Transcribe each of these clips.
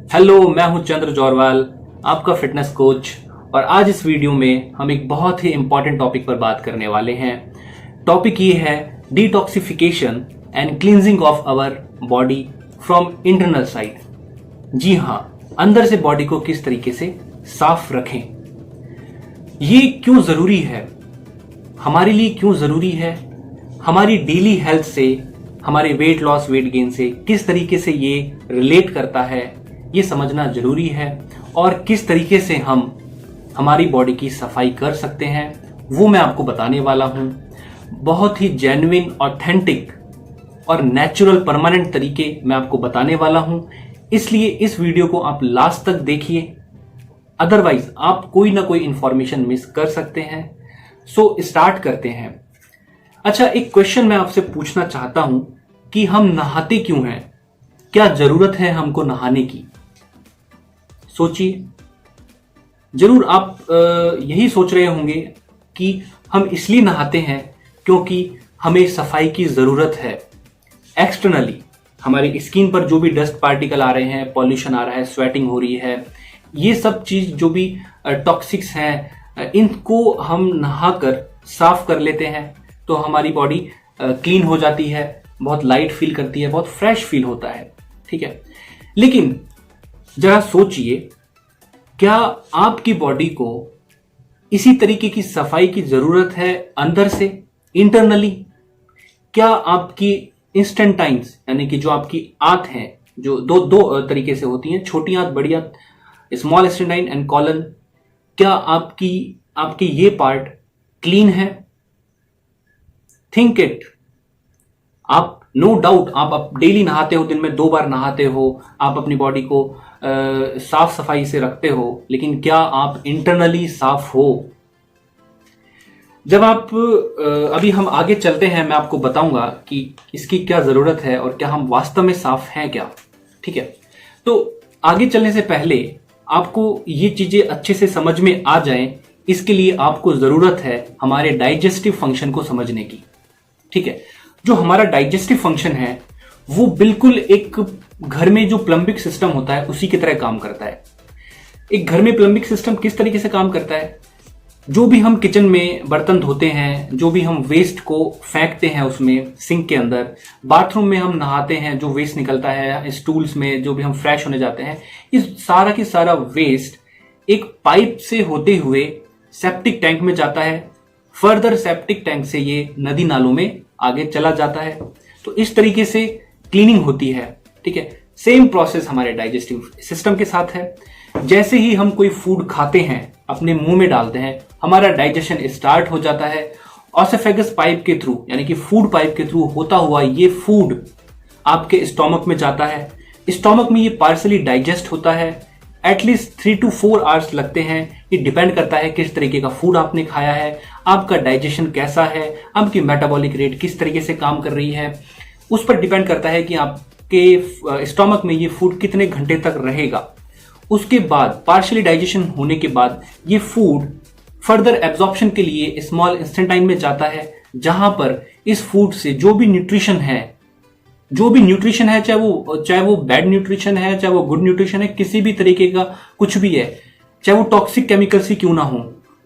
Hello, मैं हूं चंद्र जौरवाल, आपका फिटनेस कोच। और आज इस वीडियो में हम एक बहुत ही इंपॉर्टेंट टॉपिक पर बात करने वाले हैं। टॉपिक ये है detoxification and cleansing of our body from internal side. जी हाँ, अंदर से बॉडी को किस तरीके से साफ रखें, ये क्यों जरूरी है, हमारे लिए क्यों जरूरी है, हमारी डेली हेल्थ से, हमारे वेट लॉस वेट गेन से किस तरीके से ये रिलेट करता है, ये समझना जरूरी है। और किस तरीके से हम हमारी बॉडी की सफाई कर सकते हैं वो मैं आपको बताने वाला हूं। बहुत ही जेन्युइन, ऑथेंटिक और नेचुरल परमानेंट तरीके मैं आपको बताने वाला हूं, इसलिए इस वीडियो को आप लास्ट तक देखिए, अदरवाइज आप कोई ना कोई इंफॉर्मेशन मिस कर सकते हैं। सो स्टार्ट करते हैं। अच्छा, एक क्वेश्चन मैं आपसे पूछना चाहता हूं कि हम नहाते क्यों हैं, क्या जरूरत है हमको नहाने की। सोचिए, जरूर आप यही सोच रहे होंगे कि हम इसलिए नहाते हैं क्योंकि हमें सफाई की जरूरत है। एक्सटर्नली हमारी स्किन पर जो भी डस्ट पार्टिकल आ रहे हैं, पॉल्यूशन आ रहा है, स्वेटिंग हो रही है, ये सब चीज जो भी टॉक्सिक्स हैं, इनको हम नहाकर साफ कर लेते हैं तो हमारी बॉडी क्लीन हो जाती है, बहुत लाइट फील करती है, बहुत फ्रेश फील होता है। ठीक है, लेकिन जरा सोचिए, क्या आपकी बॉडी को इसी तरीके की सफाई की जरूरत है अंदर से, इंटरनली? क्या आपकी इंस्टेंटाइन्स यानी कि जो आपकी आंत हैं, जो दो तरीके से होती हैं, छोटी आंत, बड़ी आंत, स्मॉल इंस्टेंटाइन एंड कॉलन, क्या आपकी ये पार्ट क्लीन है? Think it. आप नो डाउट आप डेली नहाते हो, दिन में 2 बार नहाते हो, आप अपनी बॉडी को साफ सफाई से रखते हो, लेकिन क्या आप इंटरनली साफ हो? जब आप अभी हम आगे चलते हैं, मैं आपको बताऊंगा कि इसकी क्या जरूरत है और क्या हम वास्तव में साफ हैं क्या। ठीक है, तो आगे चलने से पहले आपको ये चीजें अच्छे से समझ में आ जाएं, इसके लिए आपको जरूरत है हमारे डाइजेस्टिव फंक्शन को समझने की। ठीक है, जो हमारा डाइजेस्टिव फंक्शन है वो बिल्कुल एक घर में जो प्लम्बिक सिस्टम होता है उसी की तरह काम करता है। एक घर में प्लम्बिक सिस्टम किस तरीके से काम करता है? जो भी हम किचन में बर्तन धोते हैं, जो भी हम वेस्ट को फेंकते हैं उसमें सिंक के अंदर, बाथरूम में हम नहाते हैं, जो वेस्ट निकलता है, स्टूल्स में जो भी हम फ्रेश होने जाते हैं, इस सारा की सारा वेस्ट एक पाइप से होते हुए सेप्टिक टैंक में जाता है। फर्दर सेप्टिक टैंक से ये नदी नालों में आगे चला जाता है। तो इस तरीके से क्लीनिंग होती है। ठीक है, सेम प्रोसेस हमारे डाइजेस्टिव सिस्टम के साथ है। जैसे ही हम कोई फूड खाते हैं, अपने मुंह में डालते हैं, हमारा डाइजेशन स्टार्ट हो जाता है। ऑसोफेगस पाइप के थ्रू यानी कि फूड पाइप के थ्रू होता हुआ ये फूड आपके स्टोमक में जाता है। स्टोमक में ये पार्सली डाइजेस्ट होता है। एटलीस्ट 3 to 4 आवर्स लगते हैं। ये डिपेंड करता है किस तरीके का फूड आपने खाया है, आपका डाइजेशन कैसा है, आपकी मेटाबॉलिक रेट किस तरीके से काम कर रही है, उस पर डिपेंड करता है कि आपके स्टोमक में ये फूड कितने घंटे तक रहेगा। उसके बाद पार्शियली डाइजेशन होने के बाद ये फूड फर्दर एब्जॉर्प्शन के लिए स्मॉल इंस्टेंटाइन में जाता है, जहां पर इस फूड से जो भी न्यूट्रिशन है, चाहे वो बैड न्यूट्रिशन है, चाहे वो गुड न्यूट्रिशन है, किसी भी तरीके का कुछ भी है, चाहे वो टॉक्सिक केमिकल्स ही क्यों ना हो,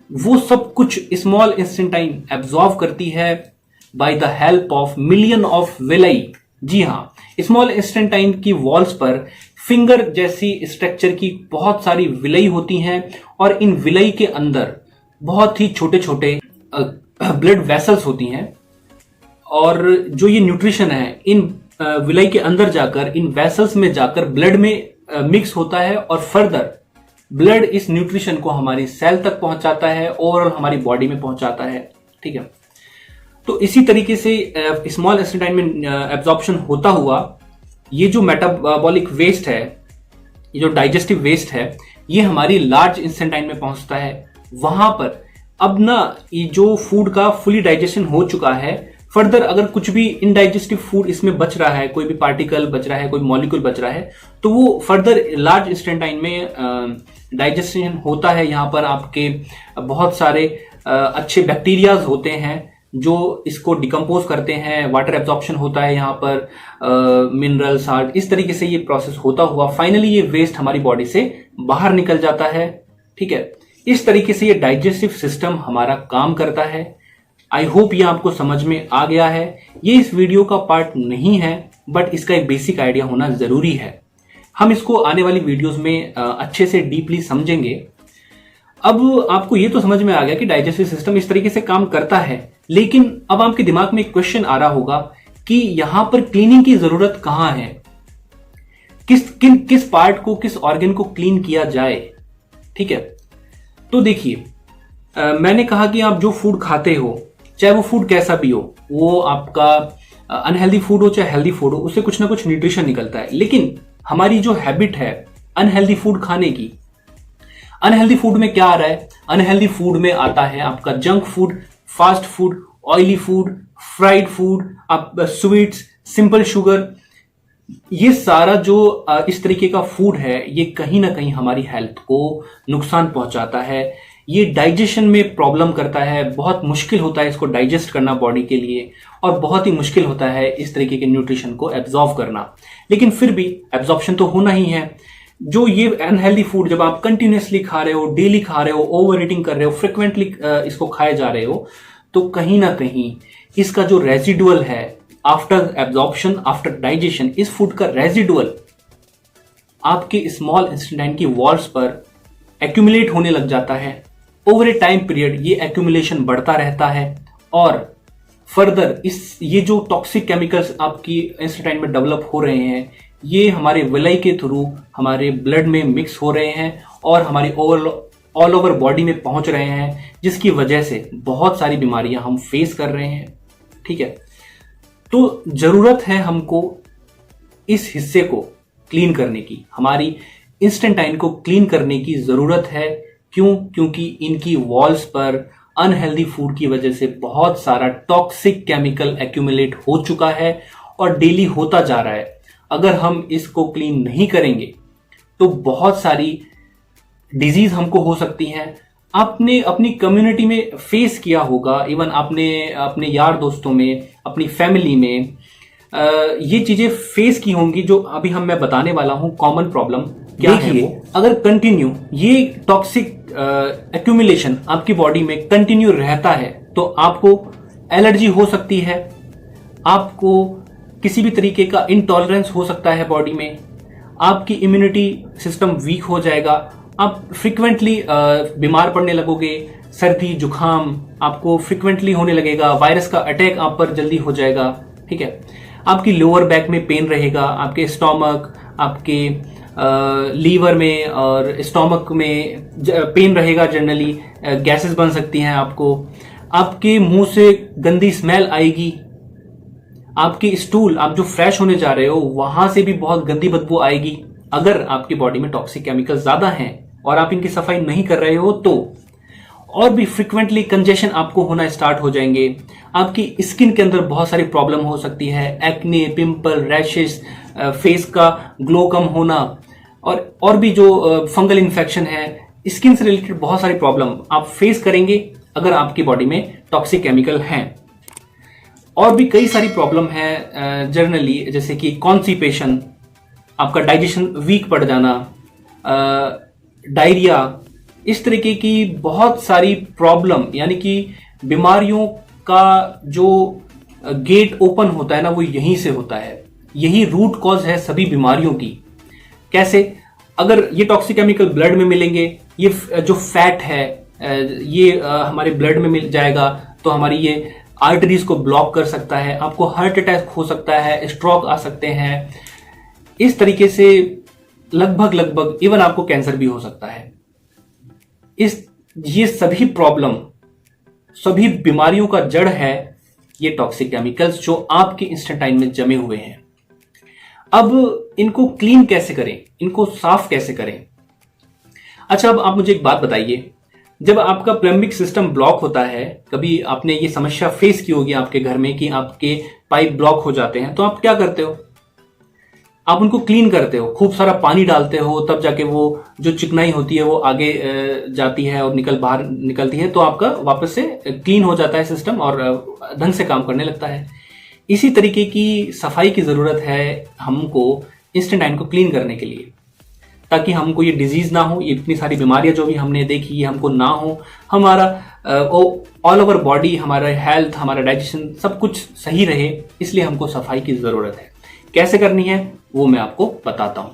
वो सब कुछ स्मॉल इंस्टेंटाइन एब्जॉर्व करती है by the help of million of villi. जी हाँ, स्मॉल इंस्टेंटाइन की वॉल्स पर फिंगर जैसी स्ट्रक्चर की बहुत सारी विलाई होती हैं और इन विलाई के अंदर बहुत ही छोटे छोटे ब्लड वेसल्स होती हैं। और जो ये न्यूट्रिशन है इन विलाई के अंदर जाकर, इन वेसल्स में जाकर ब्लड में मिक्स होता है और फर्दर ब्लड इस न्यूट्रिशन को हमारी सेल तक पहुंचाता है, ओवरऑल हमारी बॉडी में पहुंचाता है। ठीक है, तो इसी तरीके से स्मॉल इंस्टेंटाइन में एब्जॉर्प्शन होता हुआ ये जो मेटाबॉलिक वेस्ट है, ये जो डाइजेस्टिव वेस्ट है, ये हमारी लार्ज इंस्टेंटाइन में पहुंचता है। वहां पर अब ना ये जो फूड का फुली डाइजेशन हो चुका है, फर्दर अगर कुछ भी इनडाइजेस्टिव फूड इसमें बच रहा है, कोई भी पार्टिकल बच रहा है, कोई मॉलिक्यूल बच रहा है, तो वो फर्दर लार्ज इंस्टेंटाइन में डाइजेशन होता है। यहाँ पर आपके बहुत सारे अच्छे बैक्टीरियाज होते हैं जो इसको डिकम्पोज करते हैं, वाटर एब्जॉर्प्शन होता है यहाँ पर, मिनरल साल्ट, इस तरीके से ये प्रोसेस होता हुआ फाइनली ये वेस्ट हमारी बॉडी से बाहर निकल जाता है। ठीक है, इस तरीके से ये डाइजेस्टिव सिस्टम हमारा काम करता है। आई होप ये आपको समझ में आ गया है। ये इस वीडियो का पार्ट नहीं है, बट इसका एक बेसिक आइडिया होना जरूरी है। हम इसको आने वाली वीडियोस में अच्छे से डीपली समझेंगे। अब आपको ये तो समझ में आ गया कि डाइजेस्टिव सिस्टम इस तरीके से काम करता है, लेकिन अब आपके दिमाग में एक क्वेश्चन आ रहा होगा कि यहां पर क्लीनिंग की जरूरत कहां है, किस पार्ट को, किस ऑर्गन को क्लीन किया जाए। ठीक है, तो देखिए, मैंने कहा कि आप जो फूड खाते हो, चाहे वो फूड कैसा भी हो, वो आपका अनहेल्दी फूड हो चाहे हेल्दी फूड हो, उससे कुछ ना कुछ न्यूट्रिशन निकलता है। लेकिन हमारी जो हैबिट है अनहेल्दी फूड खाने की, अनहेल्दी फूड में क्या आ रहा है? अनहेल्दी फूड में आता है आपका junk food, fast food, oily food, fried food, आप स्वीट्स, सिंपल शुगर। ये सारा जो इस तरीके का फूड है, ये कहीं ना कहीं हमारी हेल्थ को नुकसान पहुंचाता है। ये डाइजेशन में प्रॉब्लम करता है, बहुत मुश्किल होता है इसको डाइजेस्ट करना बॉडी के लिए, और बहुत ही मुश्किल होता है इस तरीके के न्यूट्रिशन को एब्जॉर्व करना। लेकिन फिर भी एब्जॉर्प्शन तो होना ही है। जो ये अनहेल्दी फूड जब आप कंटिन्यूसली खा रहे हो, डेली खा रहे हो, ओवर ईटिंग कर रहे हो, फ्रिक्वेंटली इसको खाए जा रहे हो, तो कहीं ना कहीं इसका जो रेजिडुअल है आफ्टर एब्जॉर्प्शन, आफ्टर डाइजेशन, इस फूड का रेजिडुअल आपके स्मॉल इंटेस्टाइन की वॉल्स पर एक्यूमुलेट होने लग जाता है। ओवर ए टाइम पीरियड ये एक्यूमुलेशन बढ़ता रहता है, और फर्दर ये जो टॉक्सिक केमिकल्स आपकी इंटेस्टाइन में डेवलप हो रहे हैं, ये हमारे विलाई के थ्रू हमारे ब्लड में मिक्स हो रहे हैं और हमारी ऑल ओवर बॉडी में पहुंच रहे हैं, जिसकी वजह से बहुत सारी बीमारियां हम फेस कर रहे हैं। ठीक है, तो जरूरत है हमको इस हिस्से को क्लीन करने की, हमारी इंस्टेंटाइन को क्लीन करने की जरूरत है। क्यों? क्योंकि इनकी वॉल्स पर अनहेल्दी फूड की वजह से बहुत सारा टॉक्सिक केमिकल एक्यूमुलेट हो चुका है और डेली होता जा रहा है। अगर हम इसको क्लीन नहीं करेंगे तो बहुत सारी डिजीज हमको हो सकती हैं। आपने अपनी कम्युनिटी में फेस किया होगा, इवन आपने अपने यार दोस्तों में, अपनी फैमिली में ये चीजें फेस की होंगी जो अभी मैं बताने वाला हूं। कॉमन प्रॉब्लम क्या है वो, अगर कंटिन्यू ये टॉक्सिक एक्यूमुलेशन आपकी बॉडी में कंटिन्यू रहता है तो आपको एलर्जी हो सकती है, आपको किसी भी तरीके का इंटॉलरेंस हो सकता है बॉडी में, आपकी इम्यूनिटी सिस्टम वीक हो जाएगा, आप फ्रिक्वेंटली बीमार पड़ने लगोगे, सर्दी जुखाम आपको फ्रिक्वेंटली होने लगेगा, वायरस का अटैक आप पर जल्दी हो जाएगा। ठीक है, आपकी लोअर बैक में पेन रहेगा, आपके स्टोमक, आपके लीवर में और स्टोमक में पेन रहेगा, जनरली गैसेस बन सकती हैं आपको, आपके मुंह से गंदी स्मेल आएगी, आपकी स्टूल, आप जो फ्रेश होने जा रहे हो वहां से भी बहुत गंदी बदबू आएगी। अगर आपकी बॉडी में टॉक्सिक केमिकल ज्यादा हैं और आप इनकी सफाई नहीं कर रहे हो तो, और भी फ्रिक्वेंटली कंजेशन आपको होना स्टार्ट हो जाएंगे। आपकी स्किन के अंदर बहुत सारी प्रॉब्लम हो सकती है, एक्ने, पिंपल, रैशेस, फेस का ग्लो कम होना, और भी जो फंगल इन्फेक्शन है, स्किन से रिलेटेड बहुत सारी प्रॉब्लम आप फेस करेंगे अगर आपकी बॉडी में टॉक्सिक केमिकल हैं। और भी कई सारी प्रॉब्लम है जनरली, जैसे कि कॉन्स्टिपेशन, आपका डाइजेशन वीक पड़ जाना, डायरिया, इस तरीके की बहुत सारी प्रॉब्लम, यानी कि बीमारियों का जो गेट ओपन होता है ना, वो यहीं से होता है। यही रूट कॉज है सभी बीमारियों की। कैसे? अगर ये टॉक्सिक केमिकल ब्लड में मिलेंगे, ये जो फैट है ये हमारे ब्लड में मिल जाएगा तो हमारी ये आर्टरीज को ब्लॉक कर सकता है, आपको हार्ट अटैक हो सकता है, स्ट्रोक आ सकते हैं, इस तरीके से लगभग इवन आपको कैंसर भी हो सकता है। ये सभी प्रॉब्लम, सभी बीमारियों का जड़ है ये टॉक्सिक केमिकल्स जो आपके इंस्टेंटाइन में जमे हुए हैं। अब इनको क्लीन कैसे करें, इनको साफ कैसे करें? अच्छा, अब आप मुझे एक बात बताइए, जब आपका प्लम्बिक सिस्टम ब्लॉक होता है, कभी आपने ये समस्या फेस की होगी आपके घर में कि आपके पाइप ब्लॉक हो जाते हैं, तो आप क्या करते हो? आप उनको क्लीन करते हो, खूब सारा पानी डालते हो, तब जाके वो जो चिकनाई होती है वो आगे जाती है और बाहर निकलती है, तो आपका वापस से क्लीन हो जाता है सिस्टम और ढंग से काम करने लगता है। इसी तरीके की सफाई की जरूरत है हमको इंस्टेंटाइन को क्लीन करने के लिए, ताकि हमको ये डिजीज ना हो, ये इतनी सारी बीमारियां जो भी हमने देखी ये हमको ना हो, हमारा ऑल ओवर बॉडी, हमारा हेल्थ, हमारा डाइजेशन सब कुछ सही रहे। इसलिए हमको सफाई की जरूरत है। कैसे करनी है वो मैं आपको बताता हूं।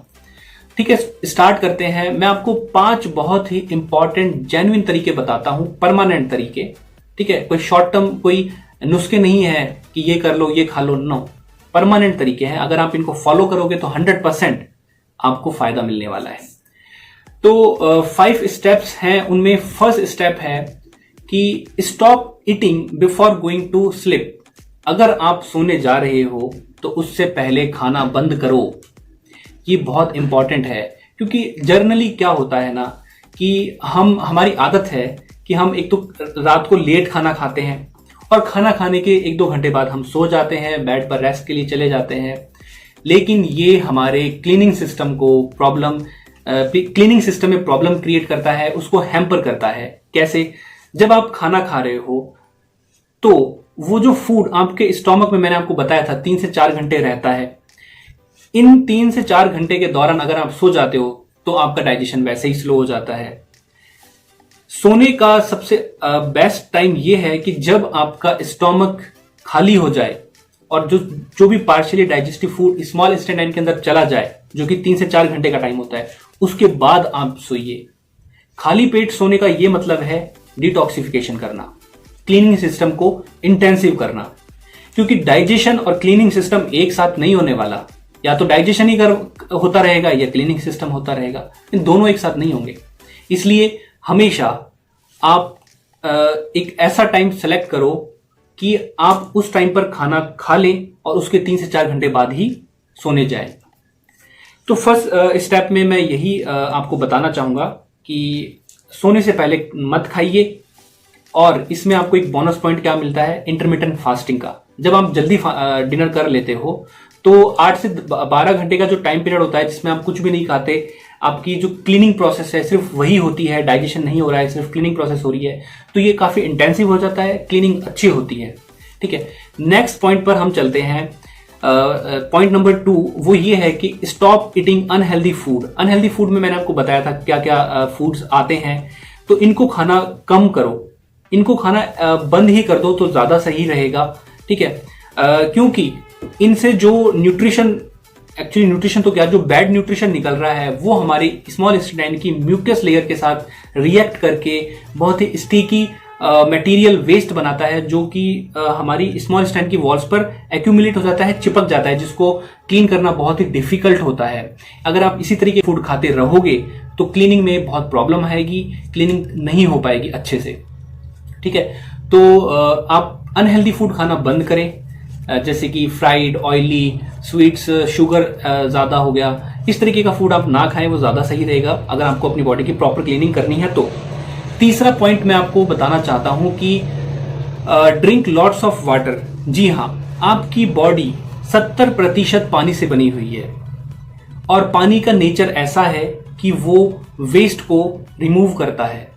ठीक है, स्टार्ट करते हैं। मैं आपको 5 बहुत ही इंपॉर्टेंट जेन्युइन तरीके बताता हूं, परमानेंट तरीके। ठीक है, कोई शॉर्ट टर्म कोई नुस्खे नहीं है कि ये कर लो ये खा लो, नो, परमानेंट तरीके हैं। अगर आप इनको फॉलो करोगे तो 100% आपको फायदा मिलने वाला है। तो 5 स्टेप्स हैं, उनमें फर्स्ट स्टेप है कि stop eating before going to sleep. अगर आप सोने जा रहे हो तो उससे पहले खाना बंद करो। ये बहुत इंपॉर्टेंट है, क्योंकि जर्नली क्या होता है ना कि हमारी आदत है कि हम एक तो रात को लेट खाना खाते हैं और खाना खाने के 1-2 घंटे बाद हम सो जाते हैं, बेड पर रेस्ट के लिए चले जाते हैं। लेकिन ये हमारे क्लीनिंग सिस्टम में प्रॉब्लम क्रिएट करता है, उसको हैम्पर करता है। कैसे? जब आप खाना खा रहे हो तो वो जो फूड आपके स्टोमक में, मैंने आपको बताया था 3 से 4 घंटे रहता है। इन 3 से 4 घंटे के दौरान अगर आप सो जाते हो तो आपका डाइजेशन वैसे ही स्लो हो जाता है। सोने का सबसे बेस्ट टाइम यह है कि जब आपका स्टोमक खाली हो जाए और जो भी partially digestive food small intestine के अंदर चला जाए, जो कि 3 से 4 घंटे का टाइम होता है, उसके बाद आप सोइए। खाली पेट सोने का यह मतलब है डिटॉक्सिफिकेशन करना, क्लीनिंग सिस्टम को इंटेंसिव करना। क्योंकि डाइजेशन और क्लीनिंग सिस्टम एक साथ नहीं होने वाला, या तो डाइजेशन ही होता रहेगा या क्लीनिंग सिस्टम होता रहेगा, इन दोनों एक साथ नहीं होंगे। इसलिए हमेशा आप एक ऐसा टाइम सेलेक्ट करो कि आप उस टाइम पर खाना खा लें और उसके 3 से 4 घंटे बाद ही सोने जाएं। तो फर्स्ट स्टेप में मैं यही आपको बताना चाहूंगा कि सोने से पहले मत खाइए। और इसमें आपको एक बोनस पॉइंट क्या मिलता है, इंटरमिटेंट फास्टिंग का। जब आप जल्दी डिनर कर लेते हो तो 8 से 12 घंटे का जो टाइम पीरियड होता है जिसमें आप कुछ भी नहीं खाते, आपकी जो क्लीनिंग प्रोसेस है सिर्फ वही होती है, डाइजेशन नहीं हो रहा है, सिर्फ क्लीनिंग प्रोसेस हो रही है, तो ये काफी इंटेंसिव हो जाता है, क्लीनिंग अच्छी होती है। ठीक है, नेक्स्ट पॉइंट पर हम चलते हैं। पॉइंट नंबर 2 वो ये है कि stop eating unhealthy food. Unhealthy food में मैंने आपको बताया था क्या क्या फूड्स आते हैं, तो इनको खाना कम करो, इनको खाना बंद ही कर दो तो ज्यादा सही रहेगा। ठीक है, क्योंकि इनसे जो न्यूट्रिशन तो क्या, जो बैड न्यूट्रिशन निकल रहा है वो हमारी स्मॉल इंटेस्टाइन की म्यूकस लेयर के साथ रिएक्ट करके बहुत ही स्टिकी मटेरियल वेस्ट बनाता है, जो कि हमारी स्मॉल इंटेस्टाइन की वॉल्स पर एक्यूमुलेट हो जाता है, चिपक जाता है, जिसको क्लीन करना बहुत ही डिफिकल्ट होता है। अगर आप इसी तरीके फूड खाते रहोगे तो क्लीनिंग में बहुत प्रॉब्लम आएगी, क्लीनिंग नहीं हो पाएगी अच्छे से। ठीक है, तो आप अनहेल्दी फूड खाना बंद करें, जैसे कि फ्राइड, ऑयली, स्वीट्स, शुगर ज्यादा हो गया, इस तरीके का फूड आप ना खाएं, वो ज्यादा सही रहेगा अगर आपको अपनी बॉडी की प्रॉपर क्लीनिंग करनी है तो। तीसरा पॉइंट मैं आपको बताना चाहता हूं कि ड्रिंक लॉट्स ऑफ वाटर। जी हाँ, आपकी बॉडी 70% पानी से बनी हुई है और पानी का नेचर ऐसा है कि वो वेस्ट को रिमूव करता है।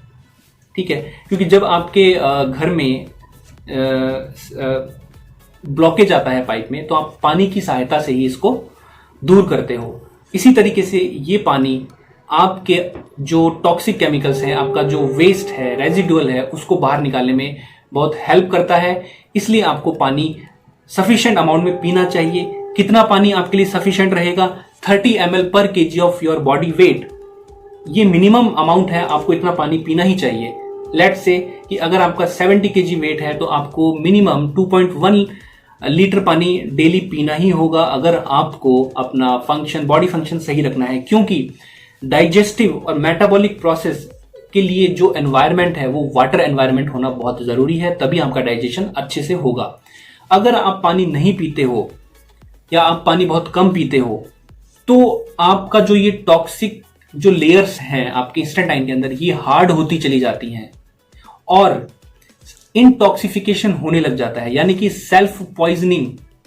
ठीक है, क्योंकि जब आपके घर में ब्लॉकेज आता है पाइप में, तो आप पानी की सहायता से ही इसको दूर करते हो। इसी तरीके से ये पानी आपके जो टॉक्सिक केमिकल्स हैं, आपका जो वेस्ट है, रेजिडुअल है, उसको बाहर निकालने में बहुत हेल्प करता है। इसलिए आपको पानी सफिशिएंट अमाउंट में पीना चाहिए। कितना पानी आपके लिए सफिशिएंट रहेगा? 30 ml पर kg of your body weight, ये मिनिमम अमाउंट है, आपको इतना पानी पीना ही चाहिए। लेट्स से कि अगर आपका 70 kg वेट है तो आपको मिनिमम 2.1 लीटर पानी डेली पीना ही होगा, अगर आपको अपना बॉडी फंक्शन सही रखना है। क्योंकि डाइजेस्टिव और मेटाबॉलिक प्रोसेस के लिए जो एनवायरनमेंट है वो वाटर एनवायरनमेंट होना बहुत जरूरी है, तभी आपका डाइजेशन अच्छे से होगा। अगर आप पानी नहीं पीते हो या आप पानी बहुत कम पीते हो तो आपका जो ये टॉक्सिक जो लेयर्स हैं आपके इंस्टेस्टाइन के अंदर, ये हार्ड होती चली जाती हैं और इनटॉक्सिफिकेशन होने लग जाता है, यानी कि सेल्फ पॉइजनिंग।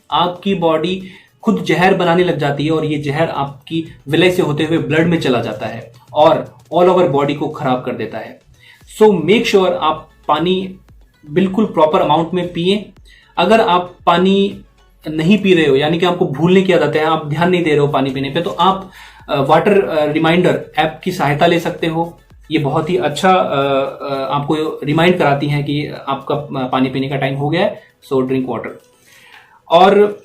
आपकी बॉडी खुद जहर बनाने लग जाती है और ये जहर आपकी विलय से होते हुए ब्लड में चला जाता है और ऑल ओवर बॉडी को खराब कर देता है। सो मेक श्योर आप पानी बिल्कुल प्रॉपर अमाउंट में पिए। अगर आप पानी नहीं पी रहे हो, यानी कि आपको भूलने की आदत है, आप ध्यान नहीं दे रहे हो पानी पीने पे, तो आप वाटर रिमाइंडर ऐप की सहायता ले सकते हो। ये बहुत ही अच्छा आपको रिमाइंड कराती है कि आपका पानी पीने का टाइम हो गया है, सो ड्रिंक वाटर। और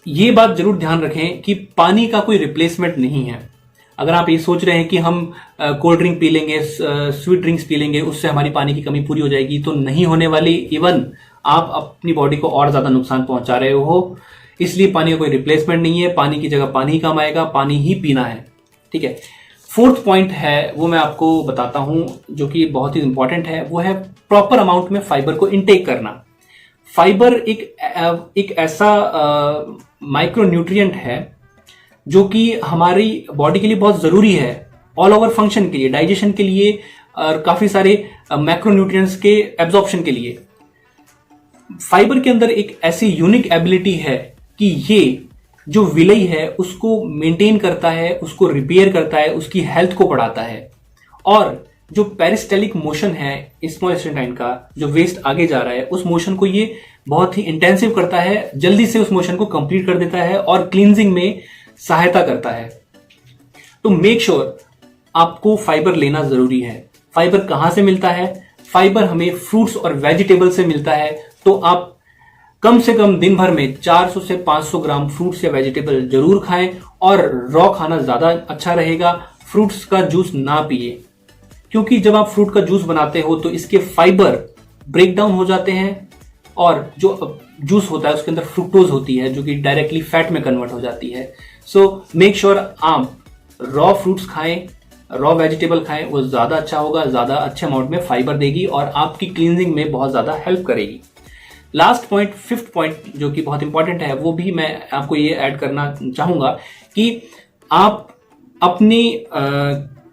ये बात जरूर ध्यान रखें कि पानी का कोई रिप्लेसमेंट नहीं है। अगर आप ये सोच रहे हैं कि हम कोल्ड ड्रिंक पी लेंगे, स्वीट ड्रिंक्स पी लेंगे, उससे हमारी पानी की कमी पूरी हो जाएगी, तो नहीं होने वाली। इवन आप अपनी बॉडी को और ज्यादा नुकसान पहुंचा रहे हो। इसलिए पानी का कोई रिप्लेसमेंट नहीं है। पानी की जगह पानी ही काम आएगा, पानी ही पीना है। ठीक है। फोर्थ पॉइंट है वो मैं आपको बताता हूं, जो कि बहुत ही इंपॉर्टेंट है। वो है प्रॉपर अमाउंट में फाइबर को इनटेक करना। फाइबर एक ऐसा माइक्रो न्यूट्रिएंट है जो कि हमारी बॉडी के लिए बहुत जरूरी है, ऑल ओवर फंक्शन के लिए, डाइजेशन के लिए और काफी सारे मैक्रो न्यूट्रिएंट्स के एब्जॉर्प्शन के लिए। फाइबर के अंदर एक ऐसी यूनिक एबिलिटी है कि ये जो विलय है उसको मेंटेन करता है, उसको रिपेयर करता है, उसकी हेल्थ को बढ़ाता है। और जो पेरिस्टेलिक मोशन है स्मॉल इंटेस्टाइन का, जो वेस्ट आगे जा रहा है, उस मोशन को ये बहुत ही इंटेंसिव करता है, जल्दी से उस मोशन को कंप्लीट कर देता है और क्लींजिंग में सहायता करता है। तो मेक श्योर आपको फाइबर लेना जरूरी है। फाइबर कहां से मिलता है? फाइबर हमें फ्रूट्स और वेजिटेबल से मिलता है। तो आप कम से कम दिन भर में 400 से 500 ग्राम फ्रूट्स या वेजिटेबल जरूर खाएं और रॉ खाना ज्यादा अच्छा रहेगा। फ्रूट्स का जूस ना पिए, क्योंकि जब आप फ्रूट का जूस बनाते हो तो इसके फाइबर ब्रेक डाउन हो जाते हैं और जो जूस होता है उसके अंदर फ्रुक्टोज होती है जो कि डायरेक्टली फैट में कन्वर्ट हो जाती है। सो मेक श्योर आप रॉ फ्रूट्स खाएं, रॉ वेजिटेबल खाएं, वो ज्यादा अच्छा होगा, ज्यादा अच्छे अमाउंट में फाइबर देगी और आपकी क्लींजिंग में बहुत ज्यादा हेल्प करेगी। लास्ट पॉइंट, फिफ्थ पॉइंट जो कि बहुत इंपॉर्टेंट है, वो भी मैं आपको ये ऐड करना चाहूंगा कि आप अपनी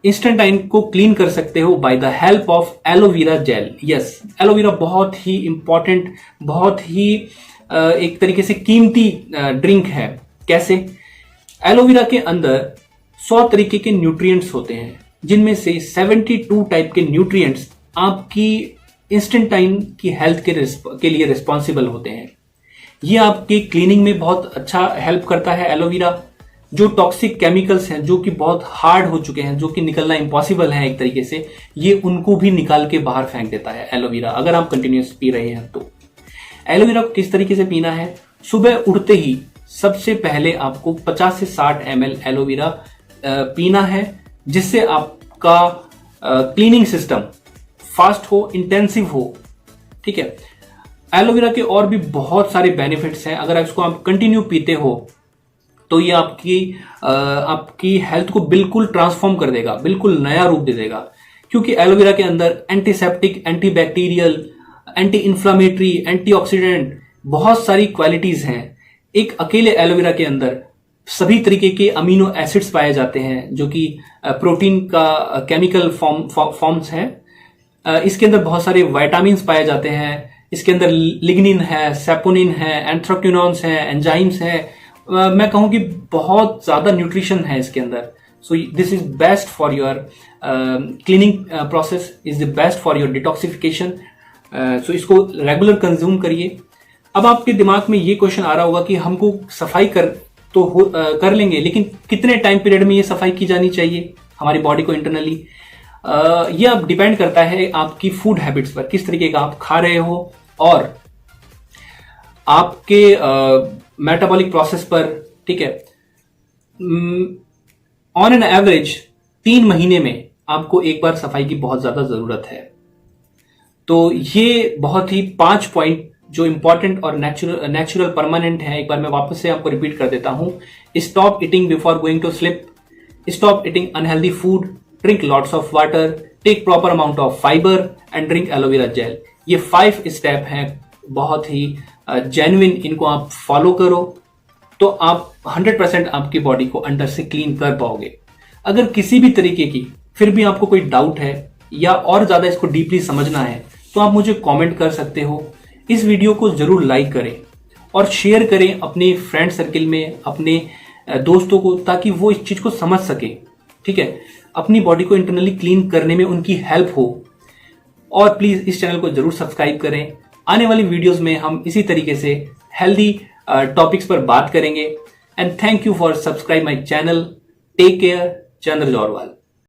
इंस्टेंटाइन को क्लीन कर सकते हो bye the help of aloe vera gel. Yes, aloe vera बहुत ही इंपॉर्टेंट, बहुत ही एक तरीके से कीमती ड्रिंक है। कैसे? एलोवेरा के अंदर 100 तरीके के न्यूट्रिएंट्स होते हैं, जिनमें से 72 टाइप के न्यूट्रिएंट्स आपकी इंस्टेंटाइन की हेल्थ के लिए रिस्पॉन्सिबल होते हैं। ये आपकी क्लीनिंग में बहुत अच्छा हेल्प करता है एलोवेरा। जो टॉक्सिक केमिकल्स हैं जो कि बहुत हार्ड हो चुके हैं, जो कि निकलना इम्पॉसिबल है एक तरीके से, ये उनको भी निकाल के बाहर फेंक देता है एलोवेरा, अगर आप कंटिन्यूस पी रहे हैं तो। एलोवेरा को किस तरीके से पीना है? सुबह उठते ही सबसे पहले आपको 50 से 60 ml एलोवेरा पीना है, जिससे आपका क्लीनिंग सिस्टम फास्ट हो, इंटेंसिव हो। ठीक है। एलोवेरा के और भी बहुत सारे बेनिफिट्स हैं। अगर इसको आप कंटिन्यू पीते हो तो ये आपकी हेल्थ को बिल्कुल ट्रांसफॉर्म कर देगा, बिल्कुल नया रूप दे देगा। क्योंकि एलोवेरा के अंदर antiseptic, antibacterial, anti inflammatory, antioxidant बहुत सारी क्वालिटीज हैं। एक अकेले एलोवेरा के अंदर सभी तरीके के अमीनो एसिड्स पाए जाते हैं, जो कि प्रोटीन का केमिकल फॉर्म्स हैं। इसके अंदर बहुत सारे विटामिन्स पाए जाते हैं। इसके अंदर लिग्निन है, सेपोनिन है, एंथ्राक्विनोन्स है, एंजाइम्स है। मैं कहूं कि बहुत ज्यादा न्यूट्रिशन है इसके अंदर। So this is best for your cleaning process, is the best for your detoxification. So इसको रेगुलर कंज्यूम करिए। अब आपके दिमाग में ये क्वेश्चन आ रहा होगा कि हमको सफाई कर लेंगे, लेकिन कितने टाइम पीरियड में ये सफाई की जानी चाहिए हमारी बॉडी को इंटरनली? ये अब डिपेंड करता है आपकी फूड हैबिट्स पर, किस तरीके का आप खा रहे हो और आपके मेटाबॉलिक प्रोसेस पर। ठीक है। ऑन एन एवरेज 3 महीने में आपको एक बार सफाई की बहुत ज्यादा जरूरत है। तो ये बहुत ही 5 पॉइंट जो इंपॉर्टेंट और नेचुरल परमानेंट है, एक बार मैं वापस से आपको रिपीट कर देता हूं। Stop eating before going to sleep, stop eating unhealthy food, drink lots of water, take proper amount of fibre and drink aloe vera gel. ये 5 स्टेप हैं, बहुत ही जेन्युइन। इनको आप फॉलो करो तो आप 100% आपकी बॉडी को अंदर से क्लीन कर पाओगे। अगर किसी भी तरीके की फिर भी आपको कोई डाउट है या और ज्यादा इसको डीपली समझना है तो आप मुझे कमेंट कर सकते हो। इस वीडियो को जरूर लाइक करें और शेयर करें अपने फ्रेंड सर्किल में, अपने दोस्तों को, ताकि वो इस चीज को समझ सके। ठीक है, अपनी बॉडी को इंटरनली क्लीन करने में उनकी हेल्प हो। और प्लीज इस चैनल को जरूर सब्सक्राइब करें। आने वाली वीडियोस में हम इसी तरीके से हेल्दी टॉपिक्स पर बात करेंगे। And thank you for subscribe my channel. Take care. Chandra जौरवाल।